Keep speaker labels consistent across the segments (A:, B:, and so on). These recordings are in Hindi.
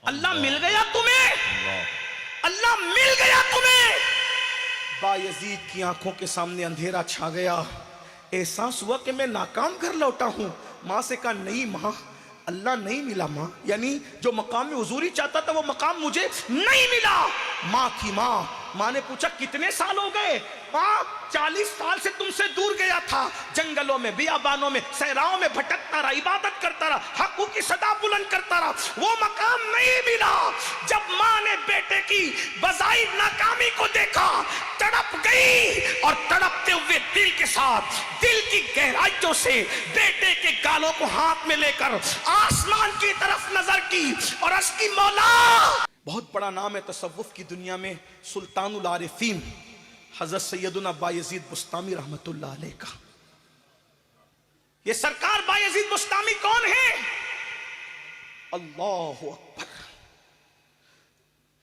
A: अल्लाह मिल गया तुम्हें, अल्लाह मिल गया तुम्हें। बायजीद की आंखों के सामने अंधेरा छा गया। एहसास हुआ कि मैं नाकाम घर लौटा हूं। माँ से कहा नहीं माँ, अल्लाह नहीं मिला माँ, यानी जो मकाम में हुजूरी चाहता था वो मकाम मुझे नहीं मिला। माँ की माँ ने पूछा कितने साल हो गए? माँ 40 साल से तुमसे दूर गया था, जंगलों में, बियाबानों में, सहराओं में भटकता रहा, इबादत करता रहा, हक़ की सदा बुलंद करता रहा, वो मकाम नहीं मिला। जब माँ ने बेटे की बज़ाहिर नाकामी को देखा, तड़प गई और तड़पते हुए दिल के साथ, दिल की गहराइयों से बेटे के गालों को हाथ में लेकर आसमान की तरफ नजर की और उसकी मौला। बहुत बड़ा नाम है तसव्वुफ की दुनिया में, सुल्तानुल आरिफीन हजरत सैयदुना बायजीद बुस्तामी रहमतुल्लाह अलैह का। ये सरकार बायजीद बुस्तामी कौन है? अल्लाहु अकबर।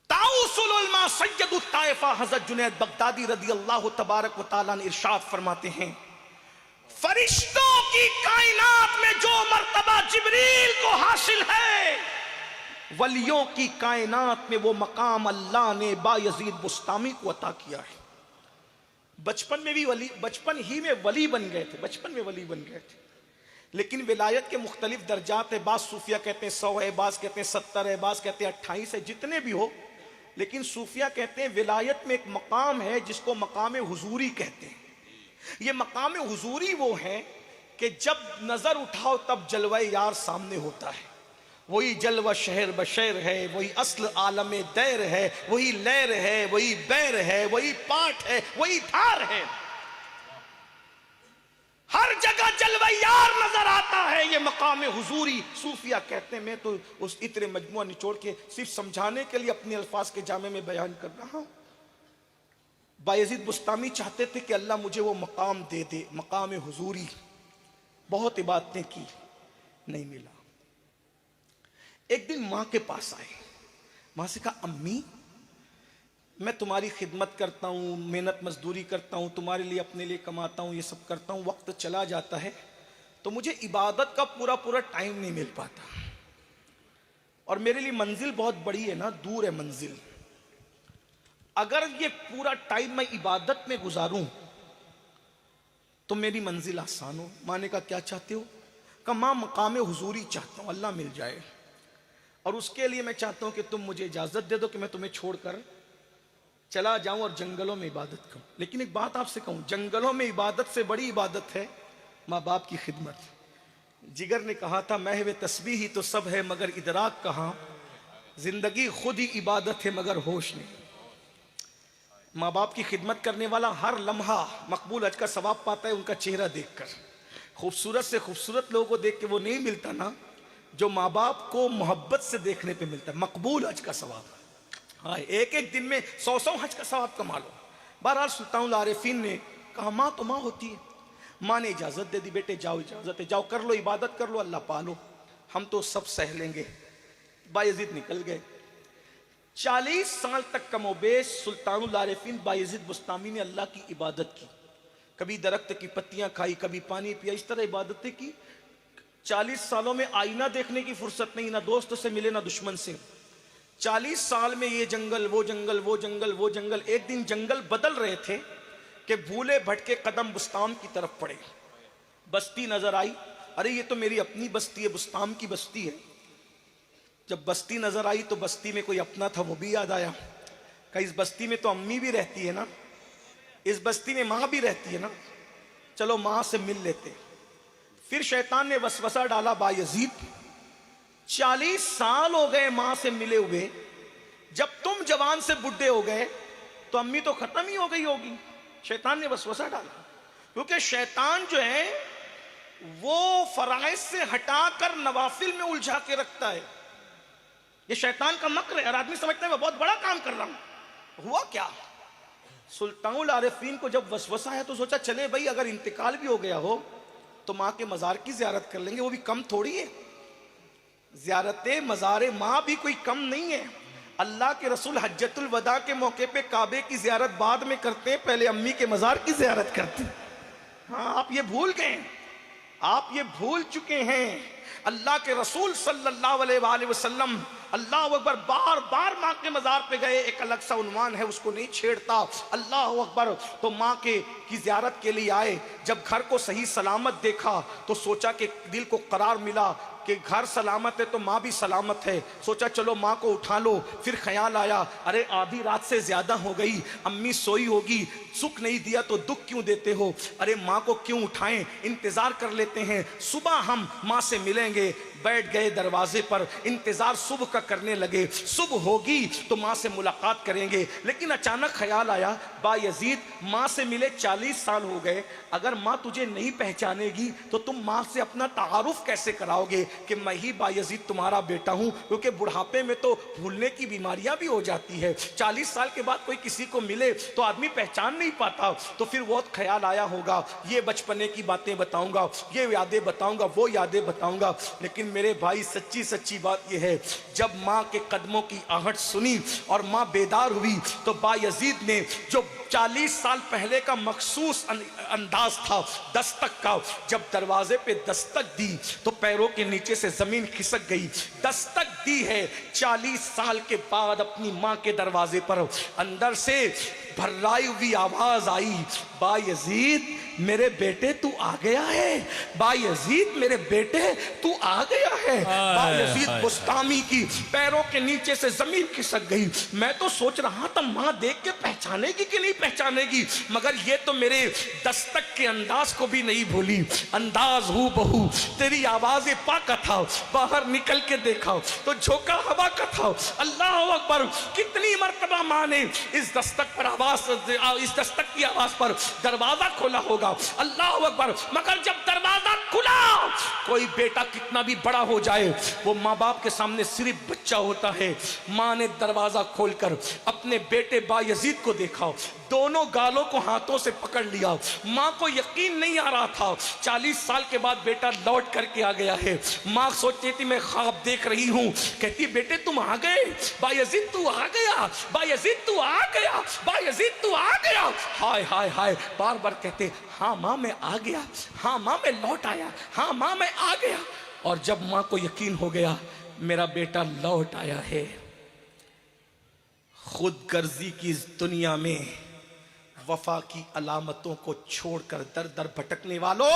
A: ताउसुल उलमा सैयदुत ताइफा हजरत जुनैद बगदादी रदी अल्लाह तबारक व तआला ने इरशाद फरमाते हैं, फरिश्तों की कायनात में जो मर्तबा जिब्रील को हासिल है, वलियों की कायनात में वो मकाम अल्लाह ने बायजीद बुस्तामी को अता किया है। बचपन में भी वली, बचपन ही में वली बन गए थे, बचपन में वली बन गए थे। लेकिन विलायत के मुख्तलिफ दर्जात है, बाज सूफिया कहते हैं 100 है, बाज कहते हैं 70 है, बाज कहते हैं 28 है, जितने भी हो, लेकिन सूफिया कहते हैं विलायत में एक मकाम है जिसको मकाम हुजूरी कहते हैं। ये मकाम हुजूरी वो है कि जब नजर उठाओ तब जलवा यार सामने होता है। वही जलवा शहर बशर है, वही अस्ल आलम दैर है, वही लैर है, वही बैर है, वही पाठ है, वही धार है। हर जगह जलवा यार नजर आता है। ये मकाम हुजूरी सूफिया कहते हैं। मैं तो उस इतने मजमुआ निचोड़ के सिर्फ समझाने के लिए अपने अल्फाज के जामे में बयान कर रहा हूं। बायजीद बुस्तामी चाहते थे कि अल्लाह मुझे वो मकाम दे दे, मकाम हुजूरी। बहुत इबादतें की, नहीं मिला। एक दिन माँ के पास आए, माँ से कहा अम्मी मैं तुम्हारी खिदमत करता हूँ, मेहनत मजदूरी करता हूँ, तुम्हारे लिए अपने लिए कमाता हूँ, ये सब करता हूँ, वक्त चला जाता है तो मुझे इबादत का पूरा पूरा टाइम नहीं मिल पाता, और मेरे लिए मंजिल बहुत बड़ी है ना, दूर है मंजिल। अगर ये पूरा टाइम मैं इबादत में गुजारूं तो मेरी मंजिल आसान हो। माँ ने कहा क्या चाहते हो? कहा माँ मकाम हुजूरी चाहता हूँ, अल्लाह मिल जाए, और उसके लिए मैं चाहता हूँ कि तुम मुझे इजाज़त दे दो कि मैं तुम्हें छोड़कर चला जाऊं और जंगलों में इबादत करूं। लेकिन एक बात आपसे कहूं, जंगलों में इबादत से बड़ी इबादत है माँ बाप की खिदमत। जिगर ने कहा था महवे तस्बीह ही तो सब है मगर इदराक कहाँ, जिंदगी खुद ही इबादत है मगर होश नहीं। माँ बाप की खिदमत करने वाला हर लम्हा मकबूल हज का सवाब पाता है उनका चेहरा देखकर। खूबसूरत से खूबसूरत लोगों को देख के वो नहीं मिलता ना जो माँ बाप को मोहब्बत से देखने पे मिलता है, मकबूल हज का सवाब। हाँ, एक एक दिन में 100 हज का सवाब कमा लो। बहरहाल सुल्तानुल आरिफीन ने कहा माँ तो माँ होती है। माँ ने इजाज़त दे दी, बेटे जाओ, इजाज़त है, जाओ कर लो, इबादत कर लो, अल्लाह पालो, हम तो सब सह लेंगे। बायजीद निकल गए। 40 साल तक कमोबेश सुल्तानुल आरिफीन बायजीद बुस्तामी ने अल्लाह की इबादत की। कभी दरख्त की पत्तियां खाई, कभी पानी पिया, इस तरह इबादतें की। 40 सालों में आईना देखने की फुर्सत नहीं, ना दोस्त से मिले ना दुश्मन से। 40 साल में ये जंगल वो जंगल, वो जंगल वो जंगल। एक दिन जंगल बदल रहे थे कि भूले भटके कदम बुस्ताम की तरफ पड़े। बस्ती नजर आई, अरे ये तो मेरी अपनी बस्ती है, बुस्ताम की बस्ती है। जब बस्ती नजर आई तो बस्ती में कोई अपना था, वो भी याद आया। कहीं इस बस्ती में तो अम्मी भी रहती है ना, इस बस्ती में माँ भी रहती है ना, चलो माँ से मिल लेते। फिर शैतान ने वसवसा डाला, बायजीद 40 साल हो गए माँ से मिले हुए, जब तुम जवान से बुढ़े हो गए तो अम्मी तो खत्म ही हो गई होगी। शैतान ने वसवसा डाला, क्योंकि शैतान जो है वो फराइज से हटाकर नवाफिल में उलझा के रखता है। ये शैतान का मक्र है, और आदमी समझता है मैं बहुत बड़ा काम कर रहा हूं। हुआ क्या, सुल्तानुल आरिफीन को जब वसवसा है तो सोचा चले भाई अगर इंतकाल भी हो गया हो तो माँ के मज़ार की ज़ियारत कर लेंगे, वो भी कम थोड़ी है। ज़ियारत मज़ार माँ भी कोई कम नहीं है। अल्लाह के रसूल हज्जतुल वदा के मौके पे काबे की ज़ियारत बाद में करते हैं, पहले अम्मी के मज़ार की ज़ियारत करते हैं। हाँ, आप ये भूल गए, आप ये भूल चुके हैं। अल्लाह के रसूल सल्लल्लाहु अलैहि वसल्लम अल्लाह अकबर। बार बार माँ के मज़ार पे गए, एक अलग सा उन्वान है, उसको नहीं छेड़ता। अल्लाह अकबर। तो माँ के की ज़ियारत के लिए आए। जब घर को सही सलामत देखा तो सोचा कि दिल को करार मिला कि घर सलामत है तो माँ भी सलामत है। सोचा चलो माँ को उठा लो। फिर ख्याल आया, अरे आधी रात से ज़्यादा हो गई, अम्मी सोई होगी, सुख नहीं दिया तो दुख क्यों देते हो, अरे माँ को क्यों उठाएं, इंतज़ार कर लेते हैं, सुबह हम माँ से मिलेंगे। बैठ गए दरवाजे पर, इंतज़ार सुबह का करने लगे। सुबह होगी तो माँ से मुलाकात करेंगे। लेकिन अचानक ख्याल आया, बायजीद माँ से मिले 40 साल हो गए, अगर माँ तुझे नहीं पहचानेगी तो तुम माँ से अपना तारुफ कैसे कराओगे कि मैं ही बायजीद तुम्हारा बेटा हूँ। क्योंकि बुढ़ापे में तो भूलने की बीमारियां भी हो जाती है। 40 साल के बाद कोई किसी को मिले तो आदमी पहचान नहीं पाता। तो फिर वो ख्याल आया होगा, ये बचपने की बातें बताऊंगा, ये यादें बताऊंगा, वो यादें बताऊंगा। लेकिन मेरे भाई सच्ची सच्ची बात यह है, जब माँ के कदमों की आहट सुनी और माँ बेदार हुई तो बायजीद ने जो 40 साल पहले का मखसूस अंदाज था दस्तक का, जब दरवाजे पे दस्तक दी तो पैरों के नीचे से जमीन खिसक गई। दस्तक दी है 40 साल के बाद अपनी माँ के दरवाजे पर। अंदर से भर्राई हुई आवाज आई, बायजीद मेरे बेटे तू आ गया है, बायजीद मेरे बेटे तू आ गया है। बायजीद बुस्तामी की पैरों के नीचे से जमीन खिसक गई। मैं तो सोच रहा था माँ देख के पहचानेगी कि नहीं पहचानेगी, मगर ये तो मेरे दस्तक के अंदाज को भी नहीं भूली। अंदाज हूँ बहू तेरी आवाज़ पाका था, बाहर निकल के देखा तो झोंका हवा का था। अल्लाह अकबर। कितनी मर्तबा माँ ने इस दस्तक पर इस दस्तक की आवाज पर दरवाजा खोला होगा। अल्लाह अकबर। मगर जब दरवाजा खुला, कोई बेटा कितना भी बड़ा हो जाए वो माँ बाप के सामने सिर्फ बच्चा होता है। माँ ने दरवाजा खोलकर अपने बेटे बायजीद को देखा, दोनों गालों को हाथों से पकड़ लिया। माँ को यकीन नहीं आ रहा था 40 साल के बाद बेटा लौट करके आ गया है। माँ सोचती थी मैं ख्वाब देख रही हूँ। कहती बेटे तुम आ गए, बायजीद तू आ गया, बायजीद तू आ गया, बायजीद तू आ गया। हाय हाय हाय बार बार कहते हाँ माँ मैं आ गया, हाँ माँ मैं लौट आया, हाँ माँ मैं आ गया। और जब माँ को यकीन हो गया मेरा बेटा लौट आया है, खुद गर्जी की इस दुनिया में वफा की अलामतों को छोड़कर दर दर भटकने वालों,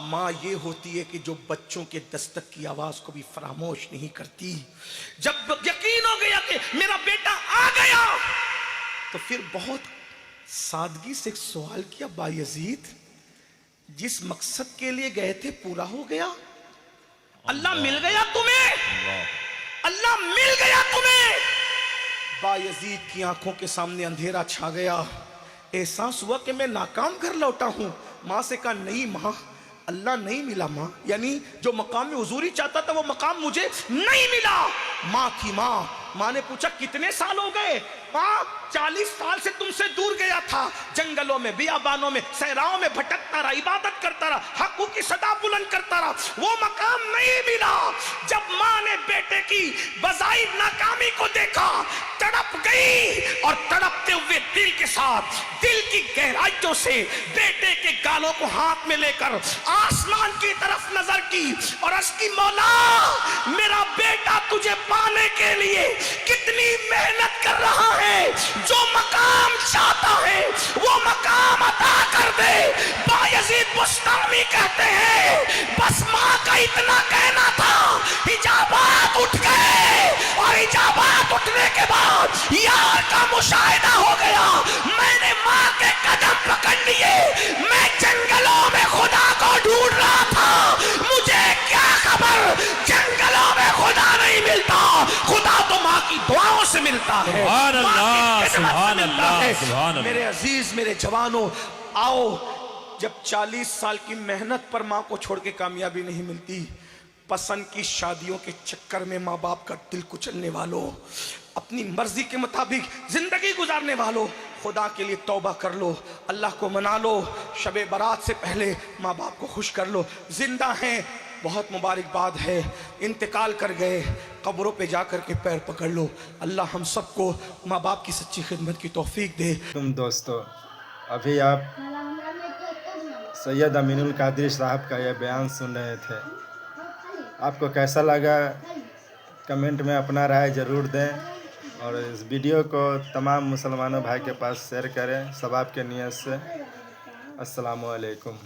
A: माँ ये होती है कि जो बच्चों के दस्तक की आवाज को भी फरामोश नहीं करती। जब यकीन हो गया कि मेरा बेटा आ गया तो फिर बहुत सादगी से एक सवाल किया, बायजीद जिस मकसद के लिए गए थे पूरा हो गया? अल्लाह मिल गया तुम्हें? अल्लाह मिल गया तुम्हें? बायजीद की आंखों के सामने अंधेरा छा गया। एहसास हुआ कि मैं नाकाम घर लौटा हूं। माँ से कहा नहीं माँ, अल्लाह नहीं मिला माँ, यानी जो मकाम में हुजूरी चाहता था वो मकाम मुझे नहीं मिला। माँ थी माँ। माँ ने पूछा कितने साल हो गए? माँ 40 साल से तुमसे दूर गया था, जंगलों में, बियाबानों में, सहराओं में भटकता रहा, इबादत करता रहा, हक़ की सदा बुलंद करता रहा, वो मकाम नहीं मिला। जब माँ ने बेटे की बज़ाहिर नाकामी को देखा, तड़प गई और तड़पते हुए दिल के साथ, दिल की गहराइयों से बेटे के गालों को हाथ में लेकर आसमान की तरफ नजर की और उसकी मौला मेरा बेटा तुझे पाने के लिए कितनी मेहनत कर रहा है, जो मकाम चाहता है वो मकाम अता कर दे। बायजीद बुस्तामी कहते हैं बस माँ का इतना कहना था, इजाबात उठ गए और इजाबात उठने के बाद यार का मुशाहिदा हो गया। मैंने माँ के कदम पकड़ लिए, मैं जंगलों में खुदा को ढूंढ रहा था, मुझे क्या खबर जंगलों में खुदा नहीं मिलता, खुदा तो माँ की दुआओं से मिलता है।
B: सुभान अल्लाह, सुभान अल्लाह, सुभान अल्लाह।
A: मेरे अजीज मेरे जवानों, आओ जब 40 साल की मेहनत पर माँ को छोड़ के कामयाबी नहीं मिलती, पसंद की शादियों के चक्कर में माँ बाप का दिल कुचलने वालों, अपनी मर्जी के मुताबिक जिंदगी गुजारने वालों, खुदा के लिए तौबा कर लो, अल्लाह को मना लो, शबे बारात से पहले माँ बाप को खुश कर लो। जिंदा हैं बहुत मुबारकबाद है, इंतकाल कर गए कब्रों पे जा कर के पैर पकड़ लो। अल्लाह हम सबको माँ बाप की सच्ची खिदमत की तौफीक दे।
C: तुम दोस्तों अभी आप सैयद अमीनुल कादरी साहब का यह बयान सुन रहे थे, आपको कैसा लगा कमेंट में अपना राय ज़रूर दें और इस वीडियो को तमाम मुसलमानों भाई के पास शेयर करें सवाब के नियत से। अस्सलामु अलैकुम।